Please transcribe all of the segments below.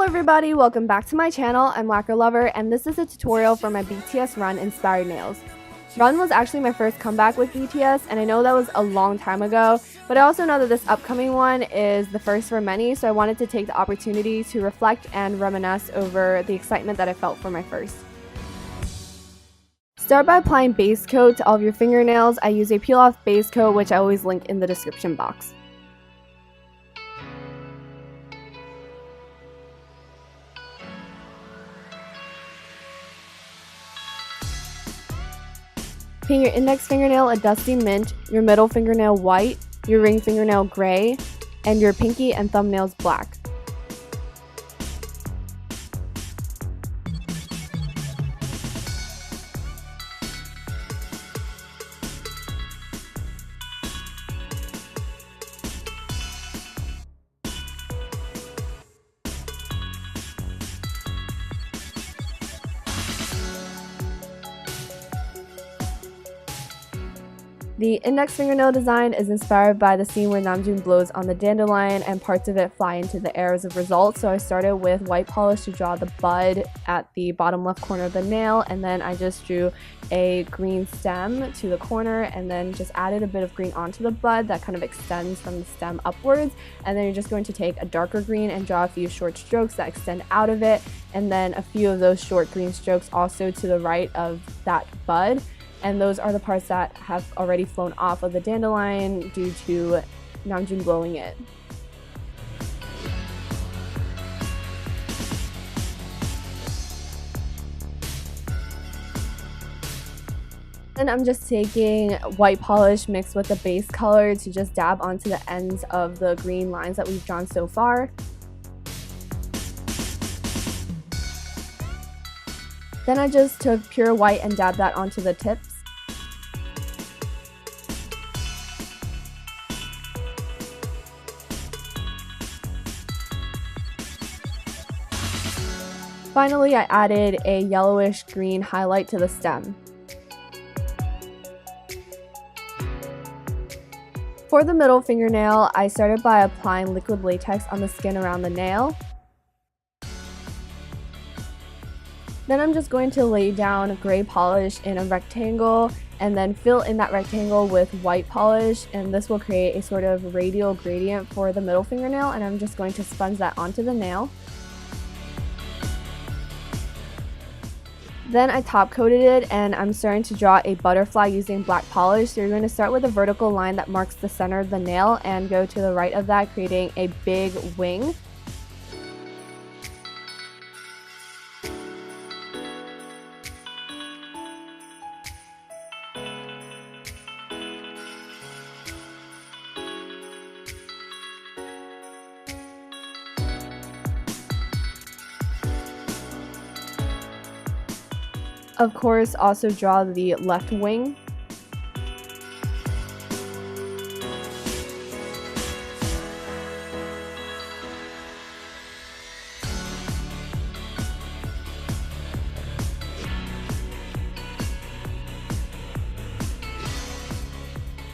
everybody, welcome back to my channel. I'm Lacquer Lover and this is a tutorial for my BTS RUN inspired nails. RUN was actually my first comeback with BTS and I know that was a long time ago, but I also know that this upcoming one is the first for many, so I wanted to take the opportunity to reflect and reminisce over the excitement that I felt for my first. Start by applying base coat to all of your fingernails. I use a peel off base coat, which I always link in the description box. Paint your index fingernail a dusty mint, your middle fingernail white, your ring fingernail gray, and your pinky and thumbnails black. The index fingernail design is inspired by the scene where Namjoon blows on the dandelion and parts of it fly into the air as a result. So I started with white polish to draw the bud at the bottom left corner of the nail, and then I just drew a green stem to the corner and then just added a bit of green onto the bud that kind of extends from the stem upwards. And then you're just going to take a darker green and draw a few short strokes that extend out of it, and then a few of those short green strokes also to the right of that bud. And those are the parts that have already flown off of the dandelion due to Namjoon blowing it. Then I'm just taking white polish mixed with the base color to just dab onto the ends of the green lines that we've drawn so far. Then I just took pure white and dabbed that onto the tips. Finally, I added a yellowish green highlight to the stem. For the middle fingernail, I started by applying liquid latex on the skin around the nail. Then I'm just going to lay down gray polish in a rectangle and then fill in that rectangle with white polish, and this will create a sort of radial gradient for the middle fingernail, and I'm just going to sponge that onto the nail. Then I top coated it and I'm starting to draw a butterfly using black polish. So you're going to start with a vertical line that marks the center of the nail and go to the right of that, creating a big wing. Of course, also draw the left wing.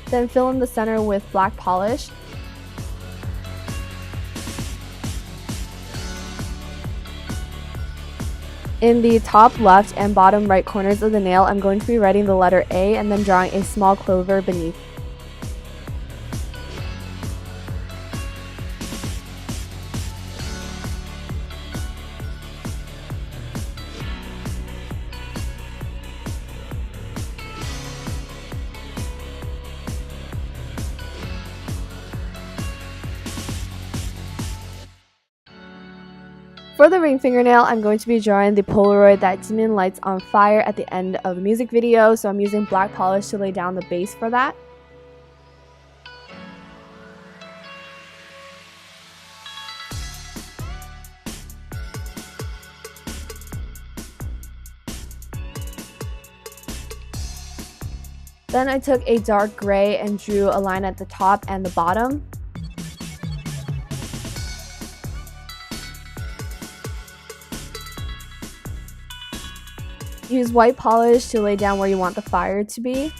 Then fill in the center with black polish. In the top left and bottom right corners of the nail, I'm going to be writing the letter A and then drawing a small clover beneath. For the ring fingernail, I'm going to be drawing the Polaroid that Jimin lights on fire at the end of the music video, so I'm using black polish to lay down the base for that. Then I took a dark gray and drew a line at the top and the bottom. Use white polish to lay down where you want the fire to be.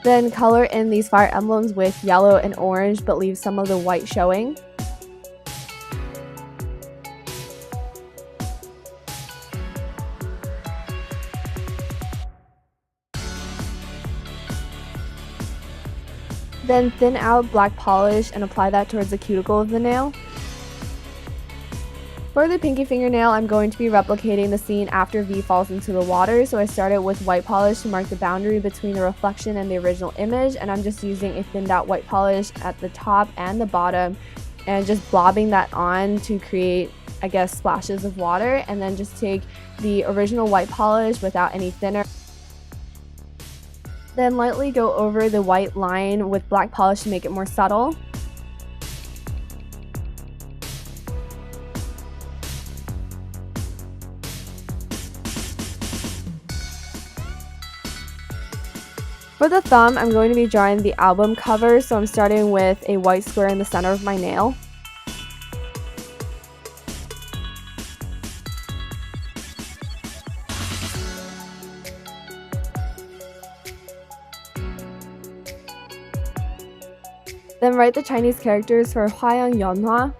Then color in these fire emblems with yellow and orange, but leave some of the white showing. Then thin out black polish and apply that towards the cuticle of the nail. For the pinky fingernail, I'm going to be replicating the scene after V falls into the water, so I started with white polish to mark the boundary between the reflection and the original image, and I'm just using a thinned out white polish at the top and the bottom and just blobbing that on to create, I guess, splashes of water, and then just take the original white polish without any thinner. Then lightly go over the white line with black polish to make it more subtle. For the thumb, I'm going to be drawing the album cover, so I'm starting with a white square in the center of my nail. Then write the Chinese characters for Hwayang Yeonhwa.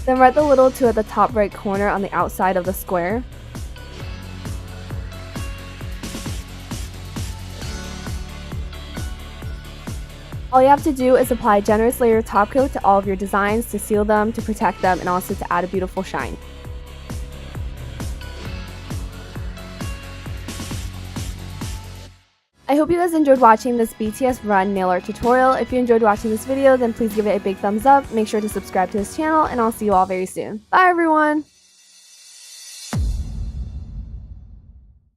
Then write the little 2 at the top right corner on the outside of the square. All you have to do is apply a generous layer of top coat to all of your designs to seal them, to protect them, and also to add a beautiful shine. I hope you guys enjoyed watching this BTS RUN nail art tutorial. If you enjoyed watching this video, then please give it a big thumbs up. Make sure to subscribe to this channel, and I'll see you all very soon. Bye everyone!